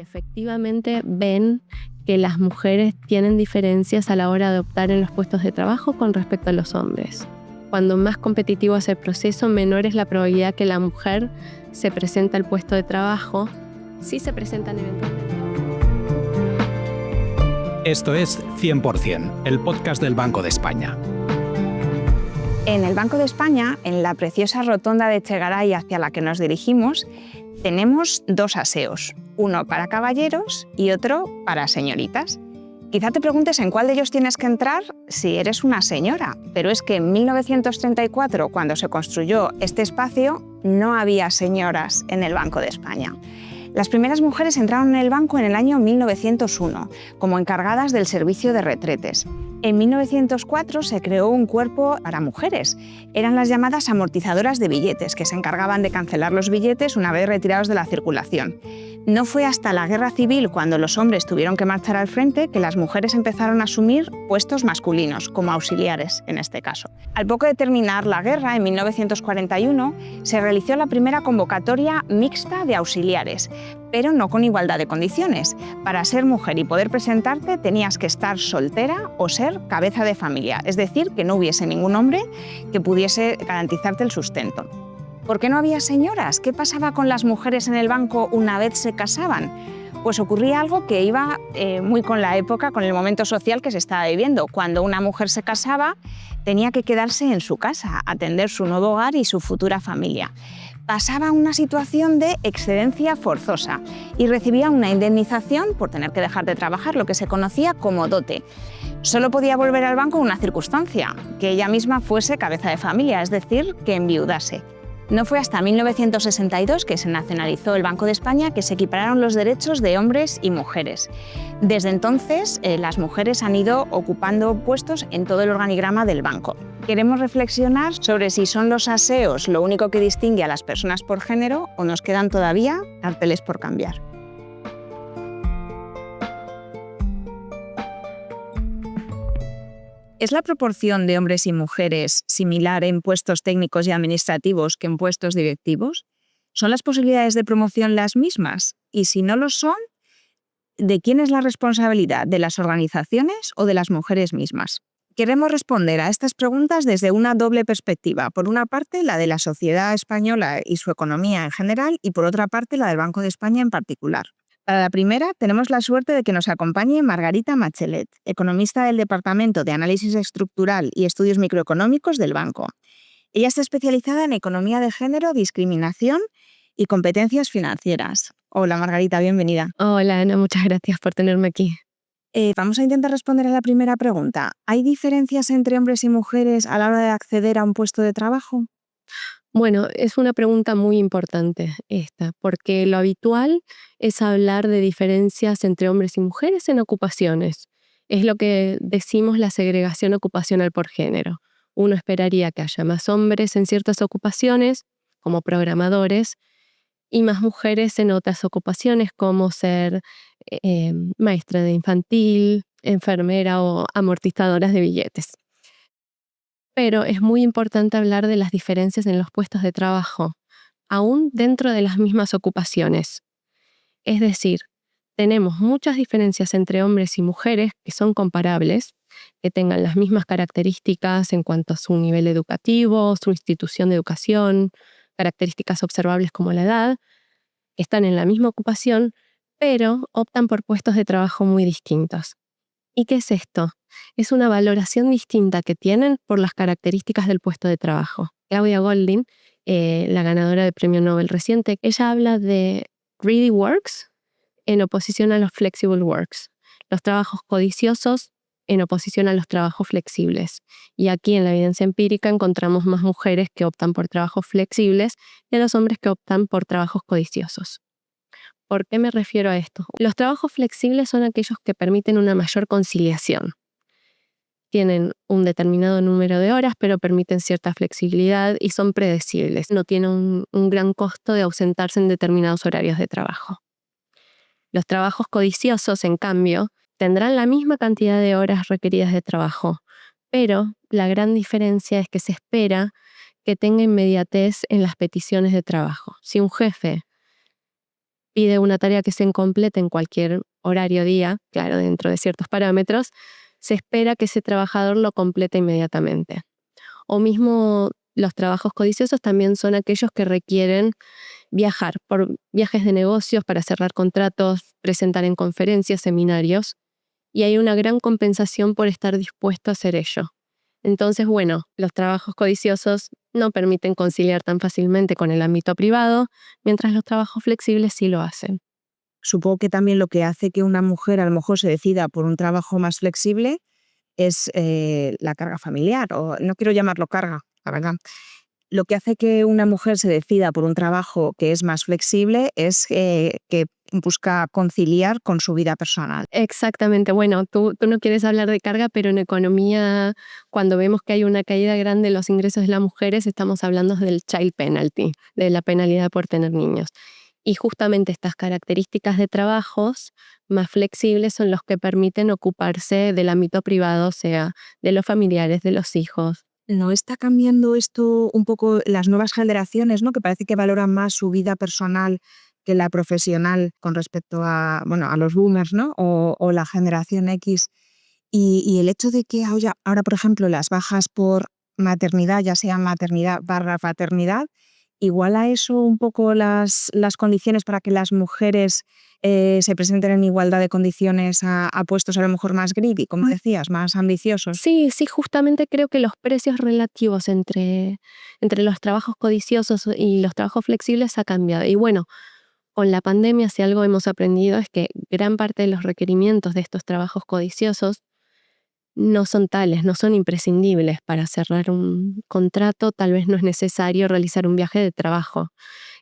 efectivamente ven que las mujeres tienen diferencias a la hora de optar en los puestos de trabajo con respecto a los hombres. Cuando más competitivo es el proceso, menor es la probabilidad que la mujer se presente al puesto de trabajo, si se presentan eventualmente. Esto es 100%, el podcast del Banco de España. En el Banco de España, en la preciosa rotonda de Echegaray hacia la que nos dirigimos, tenemos dos aseos, uno para caballeros y otro para señoritas. Quizá te preguntes en cuál de ellos tienes que entrar si eres una señora, pero es que en 1934, cuando se construyó este espacio, no había señoras en el Banco de España. Las primeras mujeres entraron en el banco en el año 1901, como encargadas del servicio de retretes. En 1904 se creó un cuerpo para mujeres. Eran las llamadas amortizadoras de billetes, que se encargaban de cancelar los billetes una vez retirados de la circulación. No fue hasta la Guerra Civil, cuando los hombres tuvieron que marchar al frente, que las mujeres empezaron a asumir puestos masculinos, como auxiliares en este caso. Al poco de terminar la guerra, en 1941, se realizó la primera convocatoria mixta de auxiliares, pero no con igualdad de condiciones. Para ser mujer y poder presentarte tenías que estar soltera o ser cabeza de familia, es decir, que no hubiese ningún hombre que pudiese garantizarte el sustento. ¿Por qué no había señoras? ¿Qué pasaba con las mujeres en el banco una vez se casaban? Pues ocurría algo que iba muy con la época, con el momento social que se estaba viviendo. Cuando una mujer se casaba, tenía que quedarse en su casa, atender su nuevo hogar y su futura familia. Pasaba una situación de excedencia forzosa y recibía una indemnización por tener que dejar de trabajar, lo que se conocía como dote. Solo podía volver al banco en una circunstancia, que ella misma fuese cabeza de familia, es decir, que enviudase. No fue hasta 1962 que se nacionalizó el Banco de España que se equipararon los derechos de hombres y mujeres. Desde entonces, las mujeres han ido ocupando puestos en todo el organigrama del banco. Queremos reflexionar sobre si son los aseos lo único que distingue a las personas por género o nos quedan todavía carteles por cambiar. ¿Es la proporción de hombres y mujeres similar en puestos técnicos y administrativos que en puestos directivos? ¿Son las posibilidades de promoción las mismas? Y si no lo son, ¿de quién es la responsabilidad? ¿De las organizaciones o de las mujeres mismas? Queremos responder a estas preguntas desde una doble perspectiva. Por una parte, la de la sociedad española y su economía en general, y por otra parte, la del Banco de España en particular. Para la primera, tenemos la suerte de que nos acompañe Margarita Machelet, economista del Departamento de Análisis Estructural y Estudios Microeconómicos del banco. Ella está especializada en economía de género, discriminación y competencias financieras. Hola Margarita, bienvenida. Hola Ana, muchas gracias por tenerme aquí. Vamos a intentar responder a la primera pregunta. ¿Hay diferencias entre hombres y mujeres a la hora de acceder a un puesto de trabajo? Bueno, es una pregunta muy importante esta, porque lo habitual es hablar de diferencias entre hombres y mujeres en ocupaciones. Es lo que decimos la segregación ocupacional por género. Uno esperaría que haya más hombres en ciertas ocupaciones, como programadores, y más mujeres en otras ocupaciones, como ser maestra de infantil, enfermera o amortizadoras de billetes. Pero es muy importante hablar de las diferencias en los puestos de trabajo, aún dentro de las mismas ocupaciones. Es decir, tenemos muchas diferencias entre hombres y mujeres que son comparables, que tengan las mismas características en cuanto a su nivel educativo, su institución de educación, características observables como la edad, están en la misma ocupación, pero optan por puestos de trabajo muy distintos. ¿Y qué es esto? Es una valoración distinta que tienen por las características del puesto de trabajo. Claudia Goldin, la ganadora del premio Nobel reciente, ella habla de greedy works en oposición a los flexible works, los trabajos codiciosos en oposición a los trabajos flexibles. Y aquí en la evidencia empírica encontramos más mujeres que optan por trabajos flexibles y a los hombres que optan por trabajos codiciosos. ¿Por qué me refiero a esto? Los trabajos flexibles son aquellos que permiten una mayor conciliación. Tienen un determinado número de horas, pero permiten cierta flexibilidad y son predecibles. No tienen un gran costo de ausentarse en determinados horarios de trabajo. Los trabajos codiciosos, en cambio, tendrán la misma cantidad de horas requeridas de trabajo, pero la gran diferencia es que se espera que tenga inmediatez en las peticiones de trabajo. Si un jefe pide una tarea que se complete en cualquier horario día, claro, dentro de ciertos parámetros, se espera que ese trabajador lo complete inmediatamente. O mismo los trabajos codiciosos también son aquellos que requieren viajar por viajes de negocios para cerrar contratos, presentar en conferencias, seminarios, y hay una gran compensación por estar dispuesto a hacer ello. Entonces, bueno, los trabajos codiciosos no permiten conciliar tan fácilmente con el ámbito privado, mientras los trabajos flexibles sí lo hacen. Supongo que también lo que hace que una mujer a lo mejor se decida por un trabajo más flexible es la carga familiar, o no quiero llamarlo carga, la verdad. Lo que hace que una mujer se decida por un trabajo que es más flexible es que busca conciliar con su vida personal. Exactamente. Bueno, tú no quieres hablar de carga, pero en economía, cuando vemos que hay una caída grande en los ingresos de las mujeres, estamos hablando del child penalty, de la penalidad por tener niños. Y justamente estas características de trabajos más flexibles son los que permiten ocuparse del ámbito privado, o sea, de los familiares, de los hijos. ¿No está cambiando esto un poco las nuevas generaciones, ¿no? Que parece que valoran más su vida personal que la profesional con respecto a, bueno, a los boomers, ¿no? O la generación X. Y el hecho de que ahora, por ejemplo, las bajas por maternidad, ya sea maternidad barra paternidad, iguala eso un poco las condiciones para que las mujeres se presenten en igualdad de condiciones a puestos a lo mejor más greedy, como decías, más ambiciosos. Sí, sí, justamente creo que los precios relativos entre los trabajos codiciosos y los trabajos flexibles ha cambiado. Y bueno, con la pandemia, si algo hemos aprendido es que gran parte de los requerimientos de estos trabajos codiciosos no son tales, no son imprescindibles. Para cerrar un contrato, tal vez no es necesario realizar un viaje de trabajo.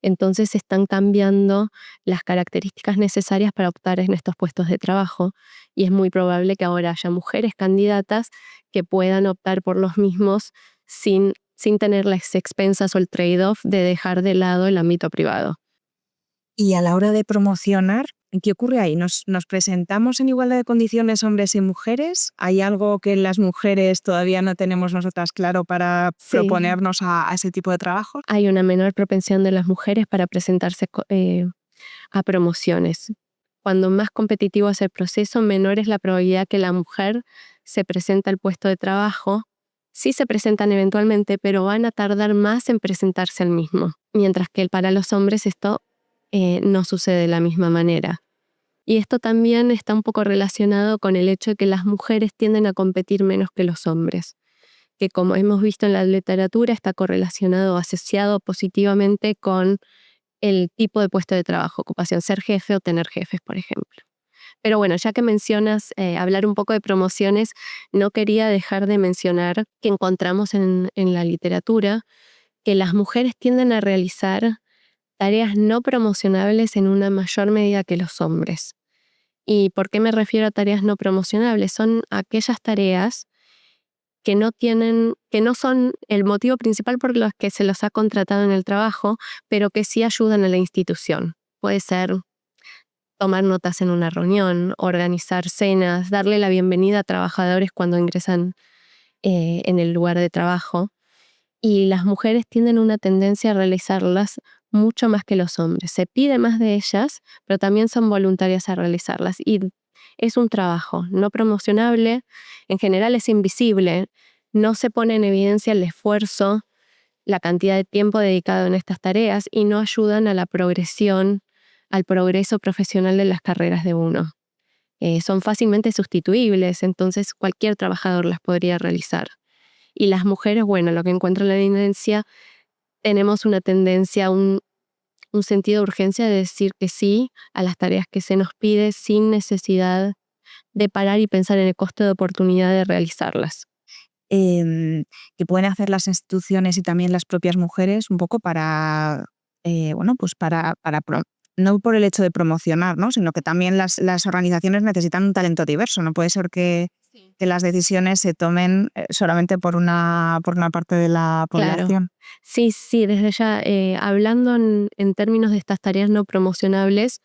Entonces están cambiando las características necesarias para optar en estos puestos de trabajo y es muy probable que ahora haya mujeres candidatas que puedan optar por los mismos sin tener las expensas o el trade-off de dejar de lado el ámbito privado. Y a la hora de promocionar, ¿qué ocurre ahí? ¿Nos presentamos en igualdad de condiciones hombres y mujeres? ¿Hay algo que las mujeres todavía no tenemos nosotras claro para Sí, proponernos a ese tipo de trabajos? hay una menor propensión de las mujeres para presentarse a promociones. Cuando más competitivo es el proceso, menor es la probabilidad que la mujer se presente al puesto de trabajo. Sí se presentan eventualmente, pero van a tardar más en presentarse al mismo. Mientras que para los hombres esto no sucede de la misma manera. Y esto también está un poco relacionado con el hecho de que las mujeres tienden a competir menos que los hombres, que como hemos visto en la literatura está correlacionado o asociado positivamente con el tipo de puesto de trabajo, ocupación, ser jefe o tener jefes, por ejemplo. Pero bueno, ya que mencionas hablar un poco de promociones, no quería dejar de mencionar que encontramos en la literatura que las mujeres tienden a realizar tareas no promocionables en una mayor medida que los hombres. ¿Y por qué me refiero a tareas no promocionables? Son aquellas tareas que no son el motivo principal por los que se los ha contratado en el trabajo, pero que sí ayudan a la institución. Puede ser tomar notas en una reunión, organizar cenas, darle la bienvenida a trabajadores cuando ingresan en el lugar de trabajo. Y las mujeres tienen una tendencia a realizarlas mucho más que los hombres. Se pide más de ellas, pero también son voluntarias a realizarlas. Y es un trabajo no promocionable, en general es invisible, no se pone en evidencia el esfuerzo, la cantidad de tiempo dedicado en estas tareas y no ayudan a la progresión, al progreso profesional de las carreras de uno. Son fácilmente sustituibles, entonces cualquier trabajador las podría realizar. Y las mujeres, bueno, lo que encuentro en la evidencia, tenemos una tendencia, un sentido de urgencia de decir que sí a las tareas que se nos pide sin necesidad de parar y pensar en el costo de oportunidad de realizarlas. Que pueden hacer las instituciones y también las propias mujeres un poco para, bueno, pues no por el hecho de promocionar, ¿no? Sino que también las organizaciones necesitan un talento diverso. No puede ser Sí. que las decisiones se tomen solamente por una parte de la Claro. población. Sí, sí, desde ya, hablando en términos de estas tareas no promocionables,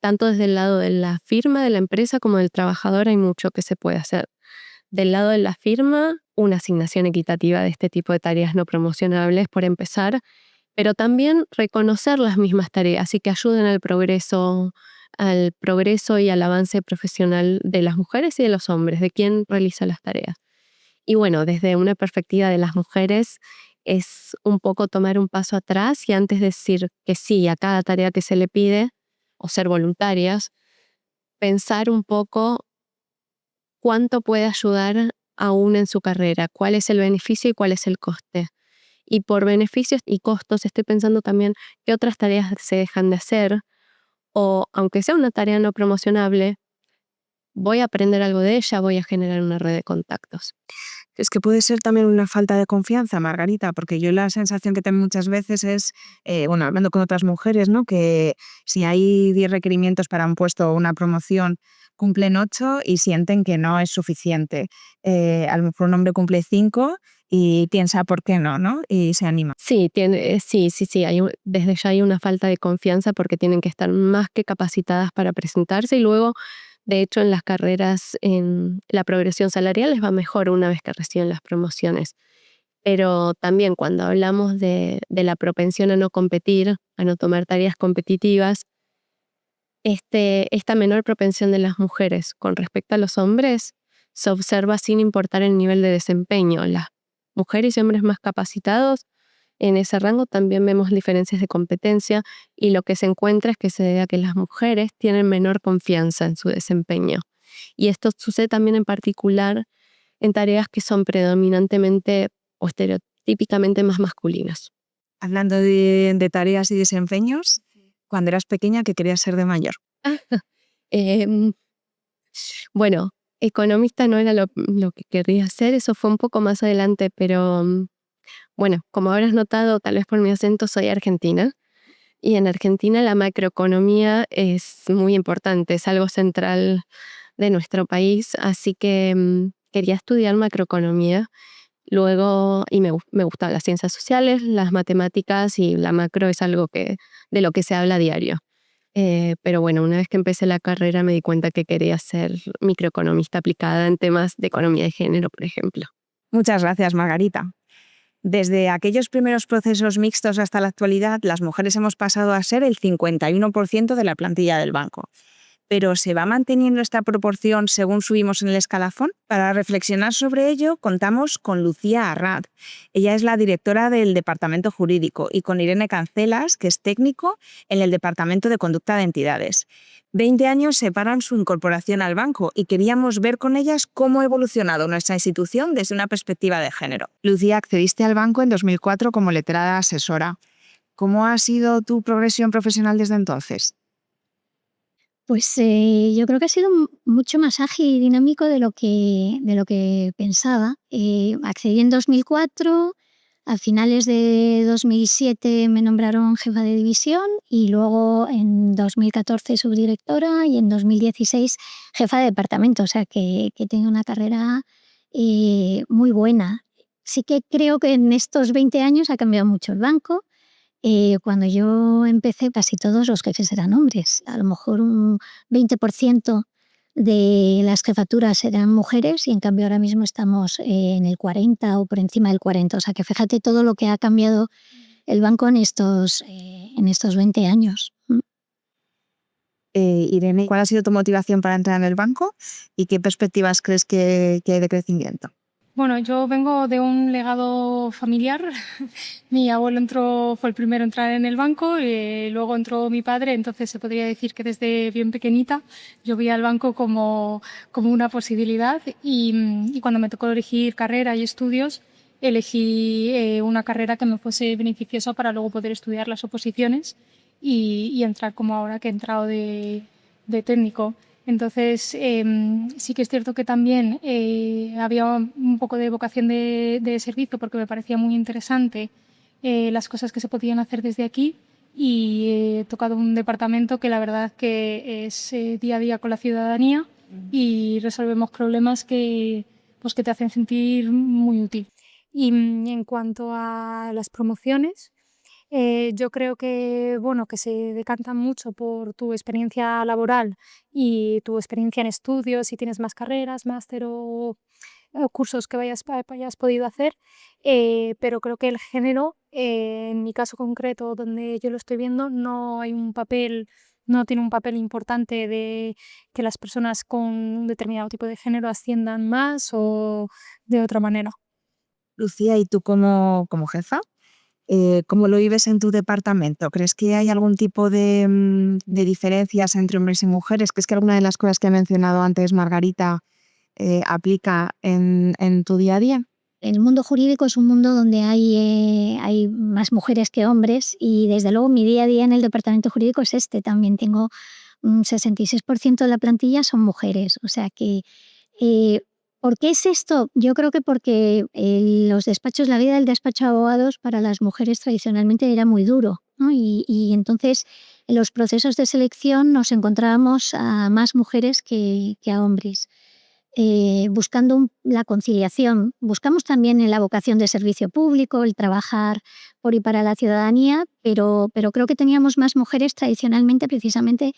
tanto desde el lado de la firma, de la empresa, como del trabajador, hay mucho que se puede hacer. Del lado de la firma, una asignación equitativa de este tipo de tareas no promocionables, por empezar, pero también reconocer las mismas tareas y que ayuden al progreso y al avance profesional de las mujeres y de los hombres, de quién realiza las tareas. Y bueno, desde una perspectiva de las mujeres es un poco tomar un paso atrás y antes de decir que sí a cada tarea que se le pide o ser voluntarias, pensar un poco cuánto puede ayudar a una en su carrera, cuál es el beneficio y cuál es el coste. Y por beneficios y costos estoy pensando también qué otras tareas se dejan de hacer o aunque sea una tarea no promocionable, voy a aprender algo de ella, voy a generar una red de contactos. Es que puede ser también una falta de confianza, Margarita, porque yo la sensación que tengo muchas veces es, bueno, hablando con otras mujeres, ¿no? Que si hay 10 requerimientos para un puesto o una promoción, cumplen 8 y sienten que no es suficiente. A lo mejor un hombre cumple 5 y piensa, ¿por qué no? ¿No? Y se anima. Sí, sí, desde ya hay una falta de confianza porque tienen que estar más que capacitadas para presentarse y luego, de hecho, en las carreras, en la progresión salarial les va mejor una vez que reciben las promociones. Pero también cuando hablamos de la propensión a no competir, a no tomar tareas competitivas, esta menor propensión de las mujeres con respecto a los hombres se observa sin importar el nivel de desempeño. Las mujeres y hombres más capacitados en ese rango también vemos diferencias de competencia y lo que se encuentra es que se debe a que las mujeres tienen menor confianza en su desempeño. Y esto sucede también en particular en tareas que son predominantemente o estereotípicamente más masculinas. Hablando de tareas y desempeños, cuando eras pequeña, ¿qué querías ser de mayor? Em, bueno, economista no era lo que querría hacer, eso fue un poco más adelante, pero bueno, como habrás notado, tal vez por mi acento, soy argentina. Y en Argentina la macroeconomía es muy importante, es algo central de nuestro país, así que quería estudiar macroeconomía. Luego, me gustaban las ciencias sociales, las matemáticas y la macro es algo de lo que se habla a diario. Pero bueno, una vez que empecé la carrera me di cuenta que quería ser microeconomista aplicada en temas de economía de género, por ejemplo. Muchas gracias, Margarita. Desde aquellos primeros procesos mixtos hasta la actualidad, las mujeres hemos pasado a ser el 51% de la plantilla del banco. ¿Pero se va manteniendo esta proporción según subimos en el escalafón? Para reflexionar sobre ello, contamos con Lucía Arrad. Ella es la directora del Departamento Jurídico y con Irene Cancelas, que es técnico en el Departamento de Conducta de Entidades. 20 años separan su incorporación al banco y queríamos ver con ellas cómo ha evolucionado nuestra institución desde una perspectiva de género. Lucía, accediste al banco en 2004 como letrada asesora. ¿Cómo ha sido tu progresión profesional desde entonces? Pues yo creo que ha sido mucho más ágil y dinámico de lo que pensaba. Accedí en 2004, a finales de 2007 me nombraron jefa de división y luego en 2014 subdirectora y en 2016 jefa de departamento, o sea que tengo una carrera muy buena. Sí que creo que en estos 20 años ha cambiado mucho el banco. Cuando yo empecé, casi todos los jefes eran hombres. A lo mejor un 20% de las jefaturas eran mujeres y en cambio ahora mismo estamos en el 40 o por encima del 40. O sea que fíjate todo lo que ha cambiado el banco en estos 20 años. Irene, ¿cuál ha sido tu motivación para entrar en el banco y qué perspectivas crees que hay de crecimiento? Bueno, yo vengo de un legado familiar. Mi abuelo fue el primero a entrar en el banco, y luego entró mi padre, entonces se podría decir que desde bien pequeñita yo vi al banco como una posibilidad y cuando me tocó elegir carrera y estudios, elegí una carrera que me fuese beneficiosa para luego poder estudiar las oposiciones y entrar como ahora que he entrado de técnico. Entonces, sí que es cierto que también había un poco de vocación de servicio porque me parecía muy interesante las cosas que se podían hacer desde aquí y he tocado un departamento que la verdad que es día a día con la ciudadanía y resolvemos problemas pues, que te hacen sentir muy útil. Y en cuanto a las promociones, yo creo que, bueno, que se decantan mucho por tu experiencia laboral y tu experiencia en estudios, si tienes más carreras, máster o cursos que hayas podido hacer, pero creo que el género, en mi caso concreto, donde yo lo estoy viendo, no tiene un papel importante de que las personas con un determinado tipo de género asciendan más o de otra manera. Lucía, ¿y tú como jefa? ¿Cómo lo vives en tu departamento? ¿Crees que hay algún tipo de diferencias entre hombres y mujeres? ¿Crees que alguna de las cosas que ha mencionado antes Margarita aplica en tu día a día? El mundo jurídico es un mundo donde hay más mujeres que hombres y desde luego mi día a día en el departamento jurídico es este. También tengo un 66% de la plantilla son mujeres. O sea que, ¿por qué es esto? Yo creo que porque los despachos, la vida del despacho de abogados para las mujeres tradicionalmente era muy duro, ¿no? Y entonces en los procesos de selección nos encontrábamos a más mujeres que a hombres. Buscando la conciliación. Buscamos también en la vocación de servicio público, el trabajar por y para la ciudadanía, pero creo que teníamos más mujeres tradicionalmente precisamente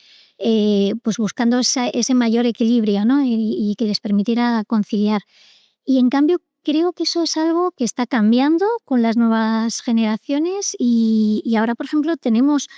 pues buscando ese mayor equilibrio, ¿no? y que les permitiera conciliar. Y en cambio creo que eso es algo que está cambiando con las nuevas generaciones y ahora, por ejemplo, tenemos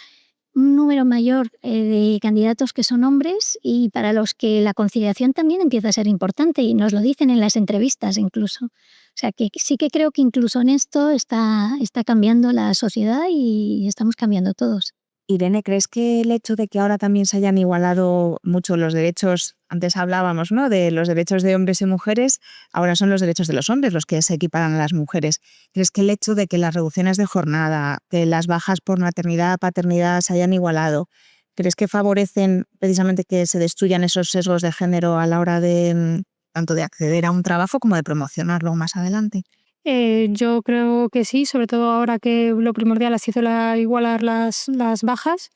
un número mayor de candidatos que son hombres y para los que la conciliación también empieza a ser importante y nos lo dicen en las entrevistas incluso. O sea que sí que creo que incluso en esto está cambiando la sociedad y estamos cambiando todos. Irene, ¿crees que el hecho de que ahora también se hayan igualado mucho los derechos, antes hablábamos, ¿no?, de los derechos de hombres y mujeres, ahora son los derechos de los hombres los que se equiparan a las mujeres? ¿Crees que el hecho de que las reducciones de jornada, que las bajas por maternidad, paternidad se hayan igualado, crees que favorecen precisamente que se destruyan esos sesgos de género a la hora de tanto de acceder a un trabajo como de promocionarlo más adelante? Yo creo que sí, sobre todo ahora que lo primordial ha sido igualar las bajas.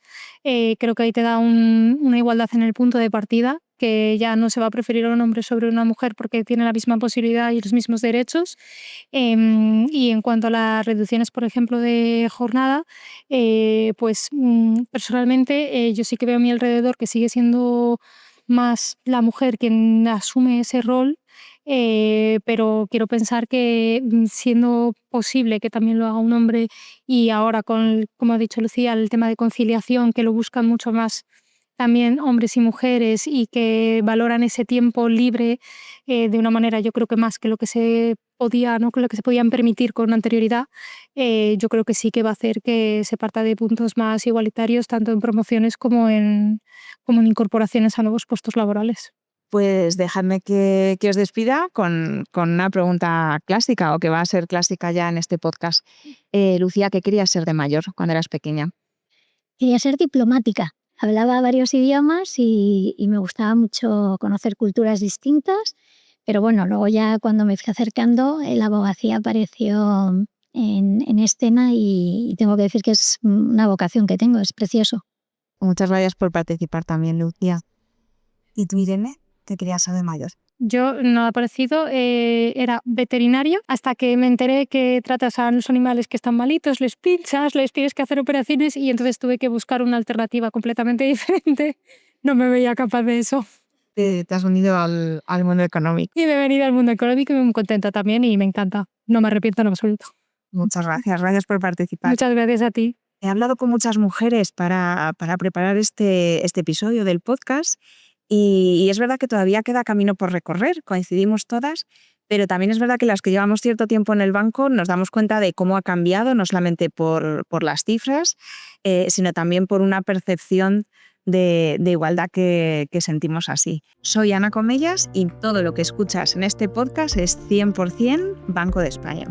Creo que ahí te da una igualdad en el punto de partida, que ya no se va a preferir a un hombre sobre una mujer porque tiene la misma posibilidad y los mismos derechos. Y en cuanto a las reducciones, por ejemplo, de jornada, pues personalmente yo sí que veo a mi alrededor que sigue siendo más la mujer quien asume ese rol. Pero quiero pensar que siendo posible que también lo haga un hombre y ahora con, como ha dicho Lucía, el tema de conciliación, que lo buscan mucho más también hombres y mujeres y que valoran ese tiempo libre de una manera, yo creo que más que lo que se podía, ¿no?, con lo que se podían permitir con anterioridad, yo creo que sí que va a hacer que se parta de puntos más igualitarios tanto en promociones como en incorporaciones a nuevos puestos laborales. Pues dejadme que os despida con una pregunta clásica, o que va a ser clásica ya en este podcast. Lucía, ¿qué querías ser de mayor cuando eras pequeña? Quería ser diplomática. Hablaba varios idiomas y me gustaba mucho conocer culturas distintas, pero bueno, luego ya cuando me fui acercando, la abogacía apareció en escena y tengo que decir que es una vocación que tengo, es precioso. Muchas gracias por participar también, Lucía. ¿Y tú, Irene? ¿Qué querías ser de mayor? Yo, nada parecido, era veterinaria hasta que me enteré que tratas a los animales que están malitos, les pinchas, les tienes que hacer operaciones y entonces tuve que buscar una alternativa completamente diferente. No me veía capaz de eso. Te has unido al mundo económico. Y me he venido al mundo económico y me muy contenta también y me encanta. No me arrepiento en absoluto. Muchas gracias. Gracias por participar. Muchas gracias a ti. He hablado con muchas mujeres para preparar este episodio del podcast. Y es verdad que todavía queda camino por recorrer, coincidimos todas, pero también es verdad que las que llevamos cierto tiempo en el banco nos damos cuenta de cómo ha cambiado, no solamente por las cifras, sino también por una percepción de igualdad que sentimos así. Soy Ana Comellas y todo lo que escuchas en este podcast es 100% Banco de España.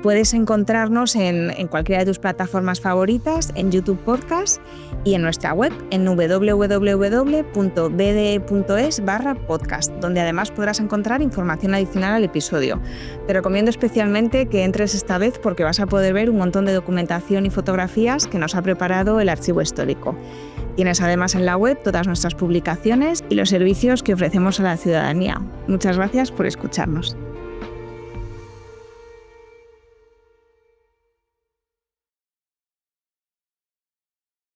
Puedes encontrarnos en cualquiera de tus plataformas favoritas, en YouTube Podcast y en nuestra web en www.bde.es/podcast, donde además podrás encontrar información adicional al episodio. Te recomiendo especialmente que entres esta vez porque vas a poder ver un montón de documentación y fotografías que nos ha preparado el archivo histórico. Tienes además en la web todas nuestras publicaciones y los servicios que ofrecemos a la ciudadanía. Muchas gracias por escucharnos.